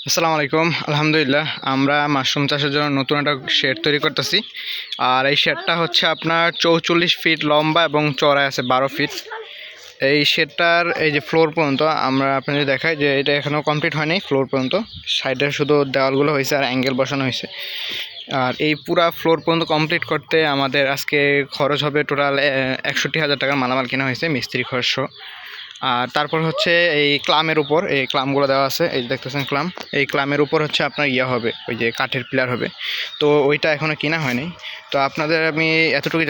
আসসালামু আলাইকুম। আলহামদুলিল্লাহ, আমরা মাশরুম চাষের জন্য নতুন একটা শেড তৈরি করতেছি। আর এই শেডটা হচ্ছে আপনার 44 ফিট লম্বা এবং চওড়ায় আছে 12 ফিট। এই শেডটার এই যে ফ্লোর পর্যন্ত আমরা আপনাদের দেখাই যে এটা এখনও কমপ্লিট হয়নি। ফ্লোর পর্যন্ত সাইডে শুধু দেওয়ালগুলো হয়েছে আর অ্যাঙ্গেল বসানো হয়েছে। আর এই পুরা ফ্লোর পর্যন্ত কমপ্লিট করতে আমাদের আজকে খরচ হবে টোটাল 61,000 টাকার মালামাল কেনা হয়েছে, মিস্ত্রি খরচ। আর তারপর হচ্ছে এই ক্লামের উপর এই ক্লামগুলো দেওয়া আছে, এই দেখতেছেন ক্লাম। এই ক্লামের উপর হচ্ছে আপনার হবে, ওই যে কাঠের পিলার হবে। তো ওইটা এখনও কেনা হয়নি। তো আপনাদের আমি এতটুকু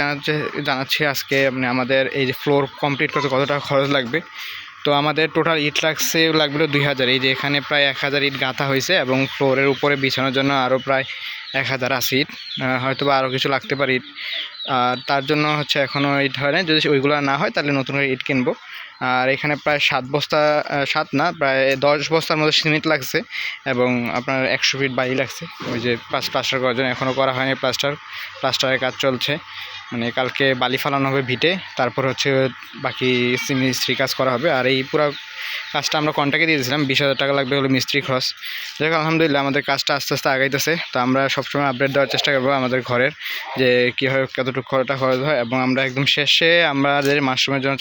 জানাচ্ছি আজকে আমাদের এই যে ফ্লোর কমপ্লিট করতে কত টাকা খরচ লাগবে। তো আমাদের টোটাল ইট লাগবে 2,000। এই যে এখানে প্রায় 1,000 ইট গাঁথা হয়েছে এবং ফ্লোরের উপরে বিছানোর জন্য আরও প্রায় 1,000 আছে ইট। হয়তো বা আরও কিছু লাগতে পারে ইট। আর তার জন্য হচ্ছে এখনও ইট হয় না। যদি ওইগুলো না হয় তাহলে নতুন করে ইট কিনবো। আর এখানে প্রায় 7 বস্তা, 7 না প্রায় 10 বস্তার মতো সিমেন্ট লাগছে এবং আপনার 100 ফিট বালি লাগছে। ওই যে প্লাস্টার করার জন্য এখনও করা হয়নি। প্লাস্টারের কাজ চলছে, কালকে বালি ফালানো হবে ভিটে, তারপর হচ্ছে বাকি মিস্ত্রি কাজ করা হবে। আর এই পুরো কাজটা আমরা কন্ট্রাক্টে দিয়ে দিয়েছিলাম, 20,000 টাকা লাগবে হলো মিস্ত্রি খরচ। যাই হোক, আলহামদুলিল্লাহ আমাদের কাজটা আস্তে আস্তে আগাইতেছে। তো আমরা সবসময় আপডেট দেওয়ার চেষ্টা করবো আমাদের ঘরের যে কীভাবে কতটুকু খরচ হয়। এবং আমরা একদম শেষে আমাদের মাশরুমের জন্য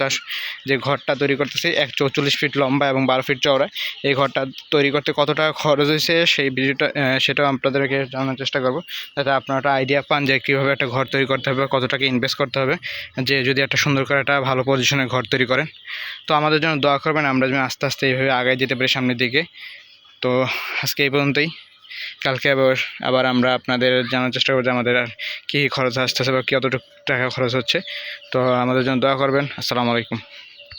যে ঘরটা তৈরি করতেছি 44 ফিট লম্বা এবং 12 ফিট চওড়া, এই ঘরটা তৈরি করতে কত টাকা খরচ হয়েছে সেই ভিডিওটা সেটাও আপনাদেরকে জানার চেষ্টা করবো, যাতে আপনারা একটা আইডিয়া পান যে কীভাবে একটা ঘর তৈরি করতে হবে, কত টাকা ইনভেস্ট করতে হবে, যে যদি একটা সুন্দর করে একটা ভালো পজিশনে ঘর তৈরি করেন। তো আমাদের জন্য দোয়া করবেন, আমরা যেন আস্তে আস্তে এইভাবে আগায় যেতে পারি সামনের দিকে। তো আজকে এই পর্যন্তই। কালকে আবার আমরা আপনাদের জানার চেষ্টা করবো যে আমাদের আর কী খরচ আসতেছে বা কতটুকু টাকা খরচ হচ্ছে। তো আমাদের জন্য দোয়া করবেন। আসসালামু আলাইকুম।